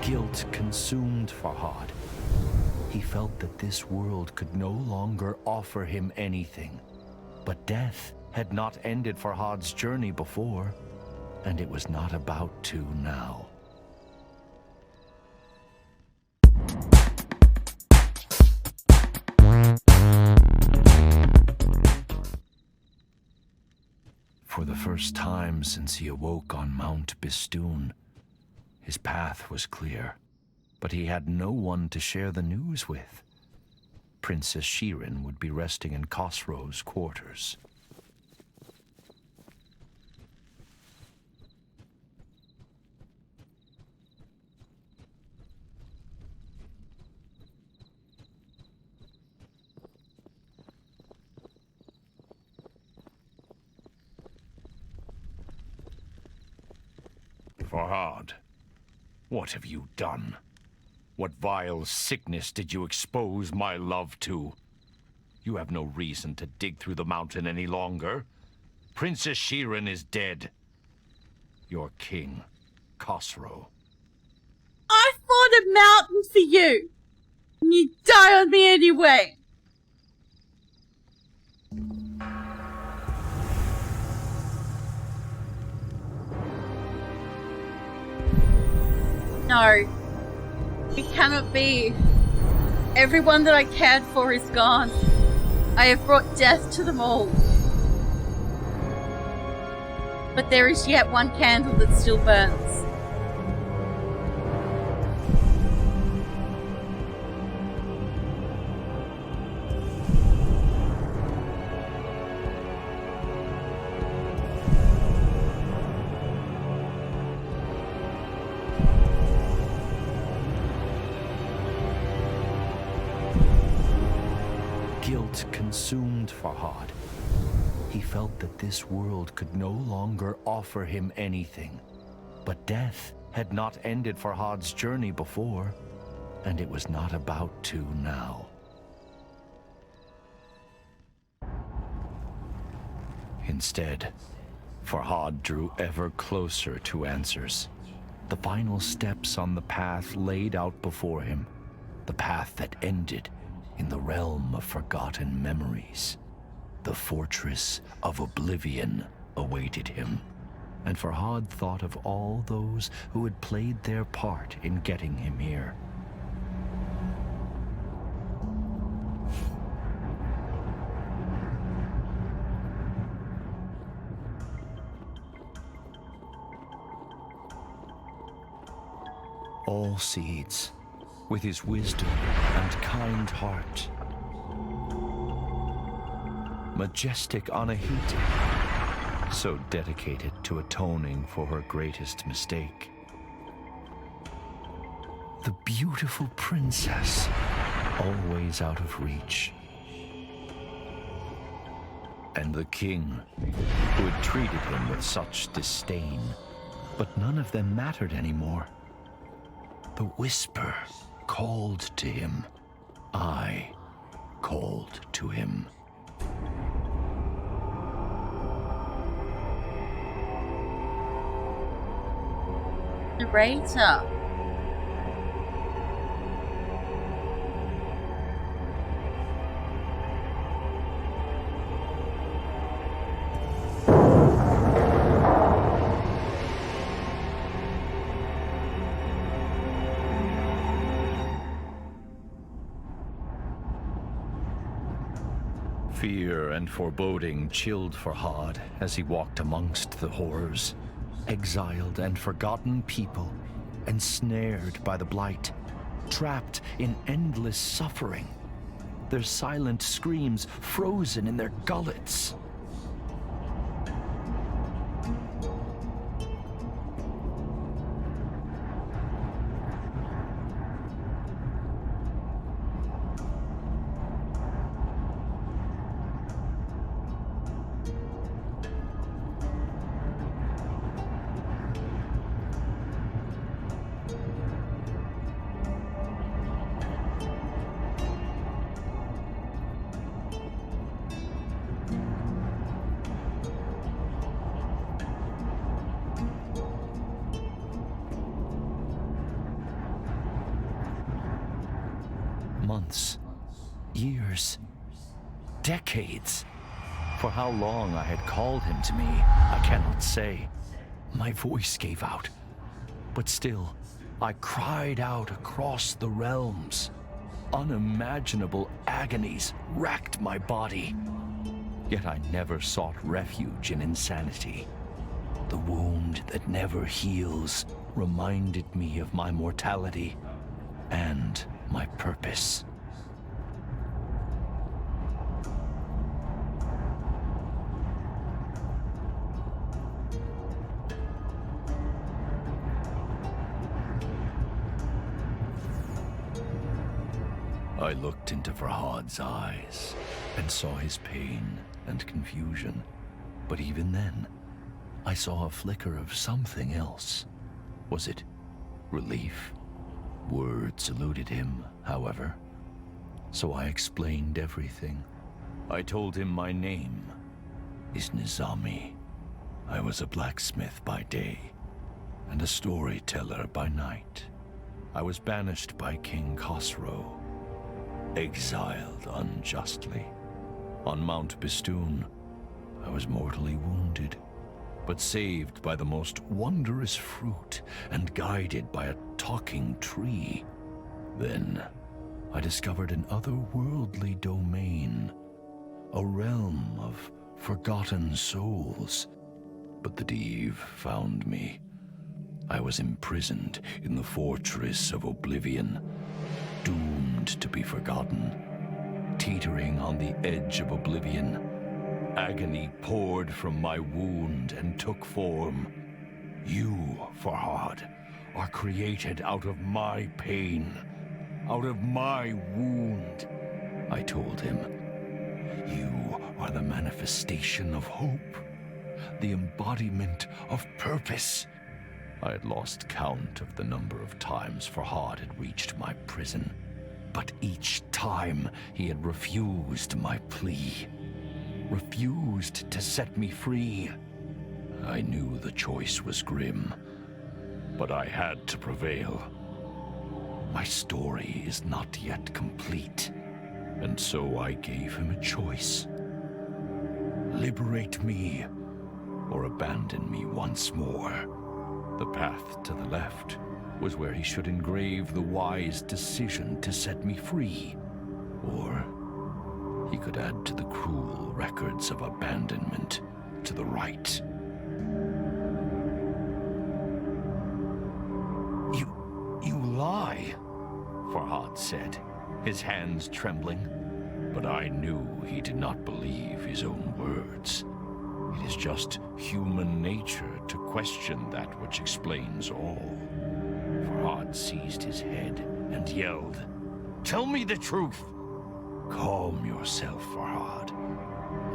Guilt consumed Farhad. He felt that this world could no longer offer him anything. But death had not ended Farhad's journey before, and it was not about to now. For the first time since he awoke on Mount Bistun, his path was clear, but he had no one to share the news with. Princess Shirin would be resting in Khosrow's quarters. Farhad, what have you done? What vile sickness did you expose my love to? You have no reason to dig through the mountain any longer. Princess Shirin is dead. Your king, Khosrow. I fought a mountain for you, and you die on me anyway. No, it cannot be. Everyone that I cared for is gone. I have brought death to them all. But there is yet one candle that still burns. Guilt consumed Farhad. He felt that this world could no longer offer him anything. But death had not ended Farhad's journey before, and it was not about to now. Instead, Farhad drew ever closer to answers. The final steps on the path laid out before him. The path that ended in the realm of forgotten memories. The fortress of oblivion awaited him, and Farhad thought of all those who had played their part in getting him here. All seeds, with his wisdom and kind heart. Majestic Anahita, so dedicated to atoning for her greatest mistake. The beautiful princess, always out of reach. And the king, who had treated him with such disdain. But none of them mattered anymore. The whisper called to him. I called to him. Narrator. Fear and foreboding chilled Farhad as he walked amongst the horrors. Exiled and forgotten people, ensnared by the blight, trapped in endless suffering, their silent screams frozen in their gullets. Months, years, decades. For how long I had called him to me, I cannot say. My voice gave out, but still, I cried out across the realms. Unimaginable agonies racked my body. Yet I never sought refuge in insanity. The wound that never heals reminded me of my mortality and my purpose. I looked into Farhad's eyes and saw his pain and confusion. But even then, I saw a flicker of something else. Was it relief? Words eluded him, however. So I explained everything. I told him my name is Nizami. I was a blacksmith by day and a storyteller by night. I was banished by King Khosrow, exiled unjustly. On Mount Bistun, I was mortally wounded, but saved by the most wondrous fruit and guided by a talking tree. Then, I discovered an otherworldly domain, a realm of forgotten souls. But the Div found me. I was imprisoned in the fortress of oblivion, doomed to be forgotten. Teetering on the edge of oblivion, agony poured from my wound and took form. You, Farhad, are created out of my pain, out of my wound. I told him, you are the manifestation of hope, the embodiment of purpose. I had lost count of the number of times Farhad had reached my prison, but each time he had refused my plea, refused to set me free. I knew the choice was grim, but I had to prevail. My story is not yet complete, and so I gave him a choice. Liberate me, or abandon me once more. The path to the left was where he should engrave the wise decision to set me free, or he could add to the cruel records of abandonment to the right. You lie, Farhad said, his hands trembling. But I knew he did not believe his own words. It is just human nature to question that which explains all. Farhad seized his head and yelled, "Tell me the truth!" "Calm yourself, Farhad,"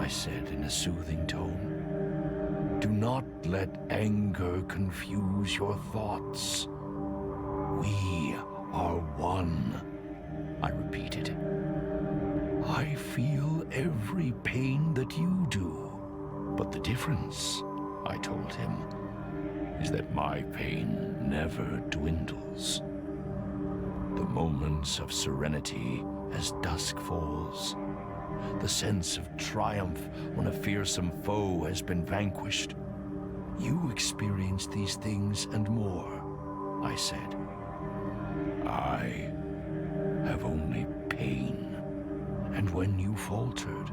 I said in a soothing tone. "Do not let anger confuse your thoughts. We are one," I repeated. "I feel every pain that you do. But the difference," I told him, "is that my pain never dwindles. The moments of serenity as dusk falls, the sense of triumph when a fearsome foe has been vanquished. You experience these things and more," I said. "I have only pain. And when you faltered,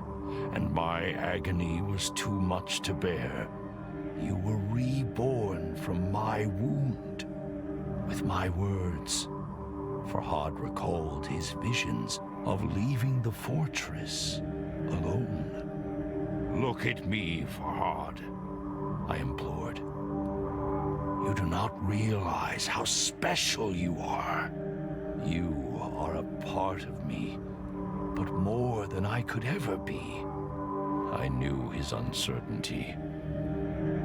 and my agony was too much to bear, you were reborn from my wound. With my words." Farhad recalled his visions of leaving the fortress alone. "Look at me, Farhad," I implored. "You do not realize how special you are. You are a part of me, but more than I could ever be." I knew his uncertainty,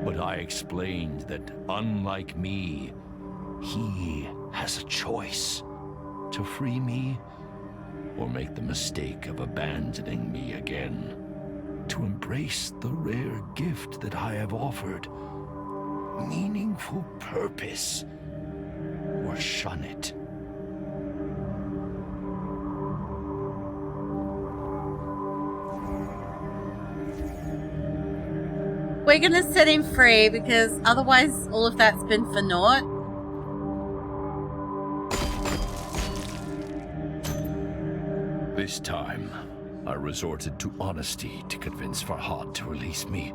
but I explained that, unlike me, he has a choice: to free me or make the mistake of abandoning me again, to embrace the rare gift that I have offered, meaningful purpose, or shun it. We're gonna set him free because otherwise all of that's been for naught. This time, I resorted to honesty to convince Farhad to release me.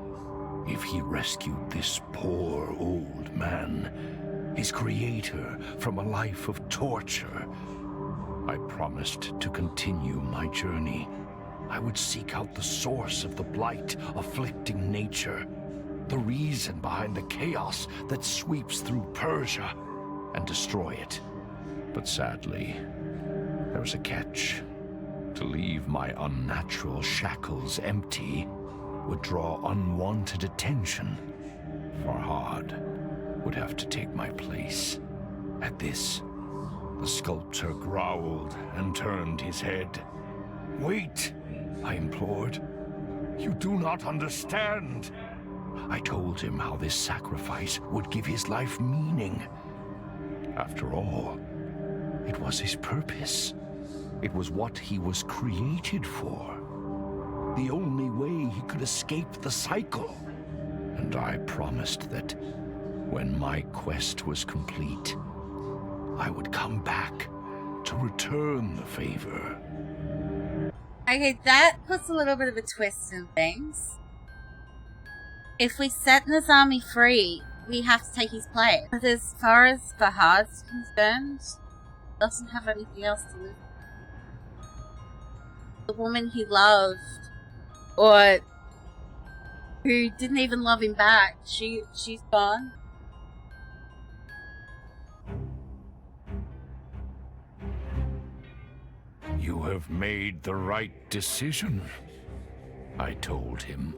If he rescued this poor old man, his creator, from a life of torture, I promised to continue my journey. I would seek out the source of the blight afflicting nature, the reason behind the chaos that sweeps through Persia, and destroy it. But sadly, there was a catch. To leave my unnatural shackles empty would draw unwanted attention. Farhad would have to take my place. At this, the sculptor growled and turned his head. "Wait," I implored. "You do not understand." I told him how this sacrifice would give his life meaning. After all, it was his purpose. It was what he was created for. The only way he could escape the cycle. And I promised that when my quest was complete, I would come back to return the favor. Okay, that puts a little bit of a twist in things. If we set Nizami free, we have to take his place. But as far as Farhad's concerned, doesn't have anything else to live. The woman he loved, or who didn't even love him back, she's gone. You have made the right decision, I told him.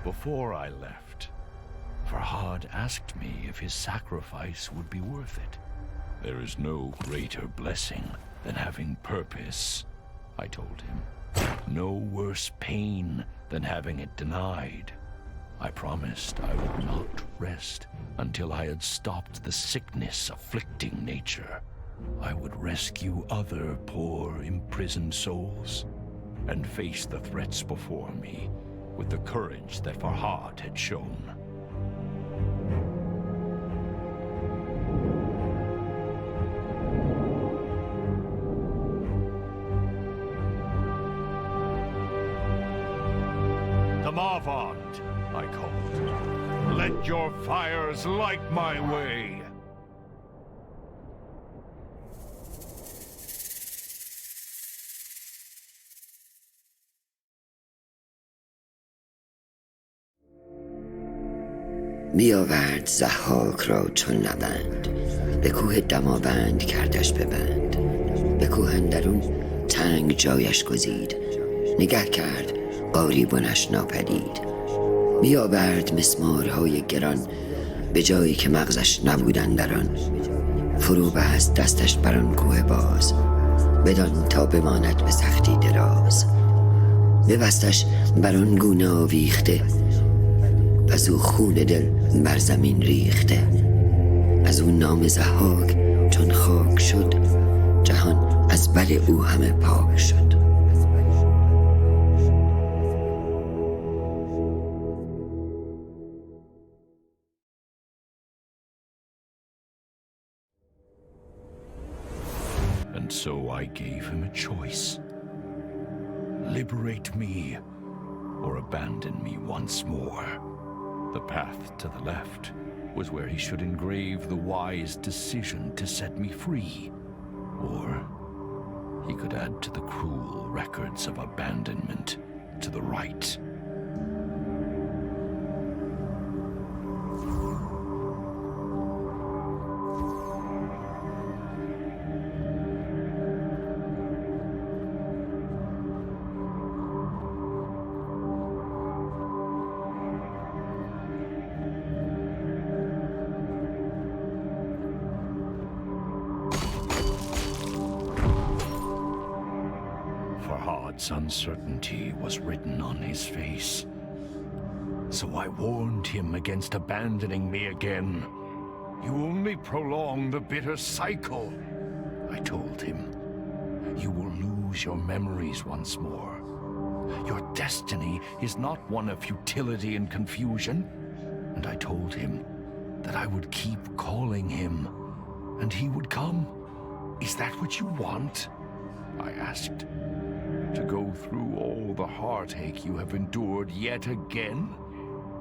Before I left, Farhad asked me if his sacrifice would be worth it. There is no greater blessing than having purpose, I told him. No worse pain than having it denied. I promised I would not rest until I had stopped the sickness afflicting nature. I would rescue other poor, imprisoned souls and face the threats before me with the courage that Farhad had shown. The Mavand, I called. Let your fires light my way. بیاورد ضحاک را چون نبند، به کوه دماوند کردش ببند. به کوه اندرون تنگ جایش گزید، نگه کرد قاریبانش ناپدید. بیاورد مسمارهای گران، به جایی که مغزش نبودن در آن. فرو بست دستش بر آن کوه باز، بدان تا بماند به سختی دراز. ببستش بر آن گونه آویخته، از او خون دل بر زمین ریخته. از او نام ضحاک چون خاک شد، جهان از بد او همه پاک شد. And so I gave him a choice. Liberate me, or abandon me once more. The path to the left was where he should engrave the wise decision to set me free. Or he could add to the cruel records of abandonment to the right. Farhad's uncertainty was written on his face. So I warned him against abandoning me again. You only prolong the bitter cycle, I told him. You will lose your memories once more. Your destiny is not one of futility and confusion. And I told him that I would keep calling him, and he would come. Is that what you want? I asked. To go through all the heartache you have endured yet again?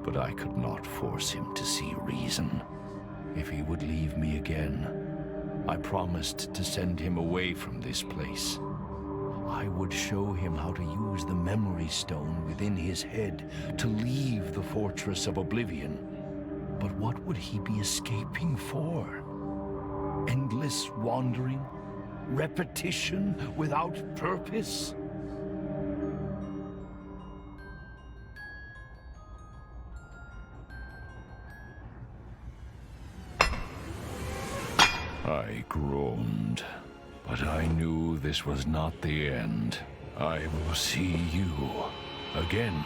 But I could not force him to see reason. If he would leave me again, I promised to send him away from this place. I would show him how to use the memory stone within his head to leave the fortress of oblivion. But what would he be escaping for? Endless wandering? Repetition without purpose? I groaned, but I knew this was not the end. I will see you again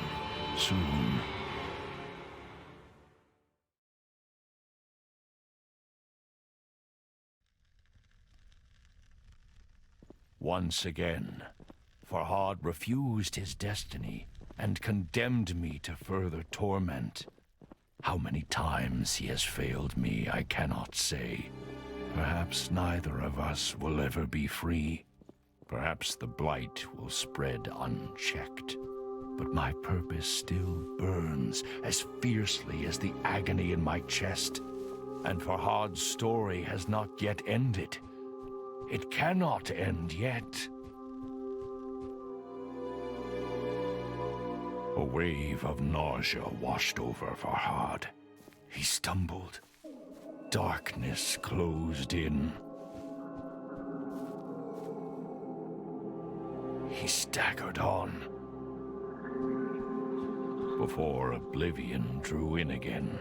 soon. Once again, Farhad refused his destiny and condemned me to further torment. How many times he has failed me, I cannot say. Perhaps neither of us will ever be free. Perhaps the blight will spread unchecked. But my purpose still burns as fiercely as the agony in my chest. And Farhad's story has not yet ended. It cannot end yet. A wave of nausea washed over Farhad. He stumbled. Darkness closed in. He staggered on before oblivion drew in again.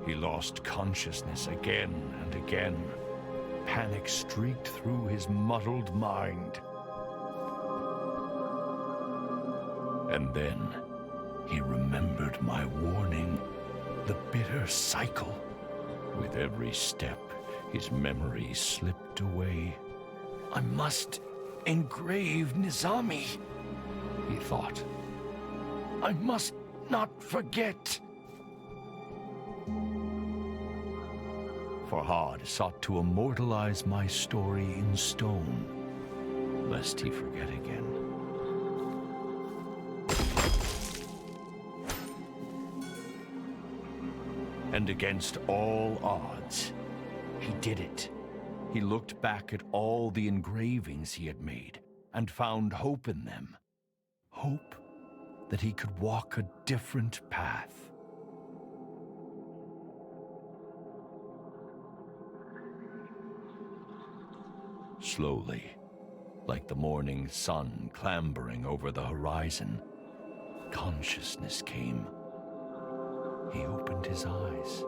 He lost consciousness again and again. Panic streaked through his muddled mind. And then he remembered my warning, the bitter cycle. With every step, his memory slipped away. I must engrave Nizami, he thought. I must not forget. Farhad sought to immortalize my story in stone, lest he forget again. And against all odds, he did it. He looked back at all the engravings he had made and found hope in them. Hope that he could walk a different path. Slowly, like the morning sun clambering over the horizon, consciousness came. He opened his eyes.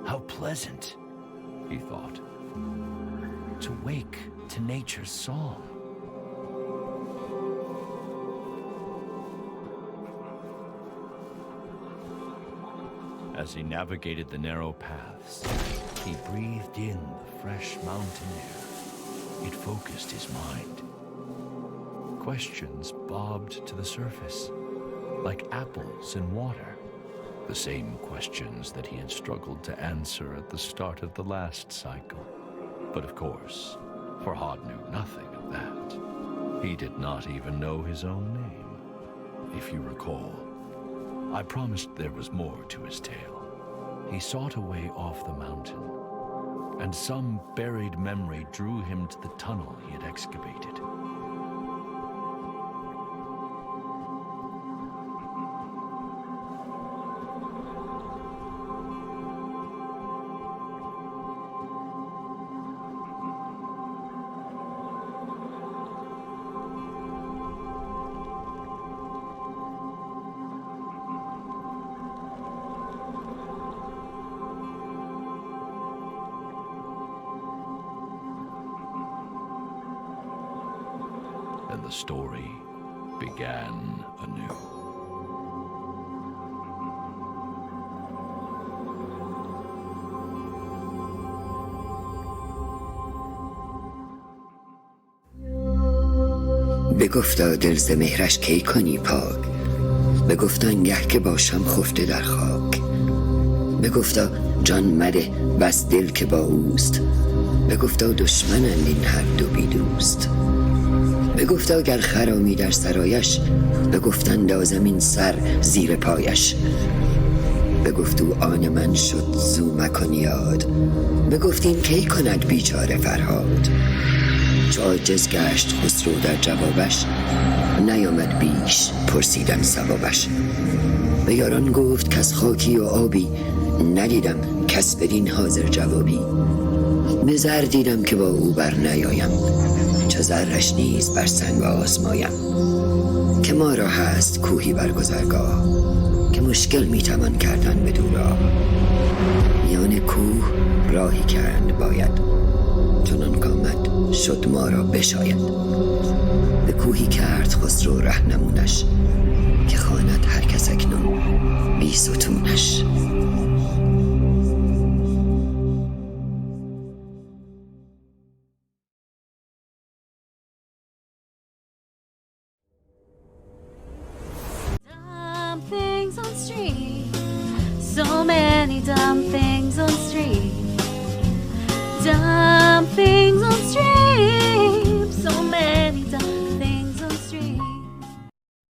How pleasant, he thought, to wake to nature's song. As he navigated the narrow paths, he breathed in the fresh mountain air. It focused his mind. Questions bobbed to the surface, like apples in water. The same questions that he had struggled to answer at the start of the last cycle. But of course, Farhad knew nothing of that. He did not even know his own name. If you recall, I promised there was more to his tale. He sought a way off the mountain, and some buried memory drew him to the tunnel he had excavated. And the story began anew. بگفتا دل ز مهرش کی کنی پاک، بگفتا انگه که باشم خفته در خاک، بگفتا جان مده بس دل که با اوست، بگفتا دشمنند این هر دو بی دوست، بگفتا گر خرامی در سرایش، بگفت اندازم این سر زیر پایش، بگفتو آن من شد زو مکن یاد، بگفت این کی کند بیچاره فرهاد. چو عاجز گشت خسرو در جوابش، نیامد بیش پرسیدن ثوابش. به یاران گفت کز خاکی و آبی، ندیدم کس بدین حاضر جوابی. به زر دیدم که با او بر نیایم، چو زرش نیز بر سنگ آزمایم. که ما را هست کوهی بر گذرگاه، که مشکل میتوان کردن بدو راه. میان کوه راهی کرد باید، چنان کامد شد ما را بشاید. به کوهی کرد خسرو رهنمونش، که خواند هر کس اکنون بی ستونش. Things on street, so many dumb things on street, dumb things on street, so many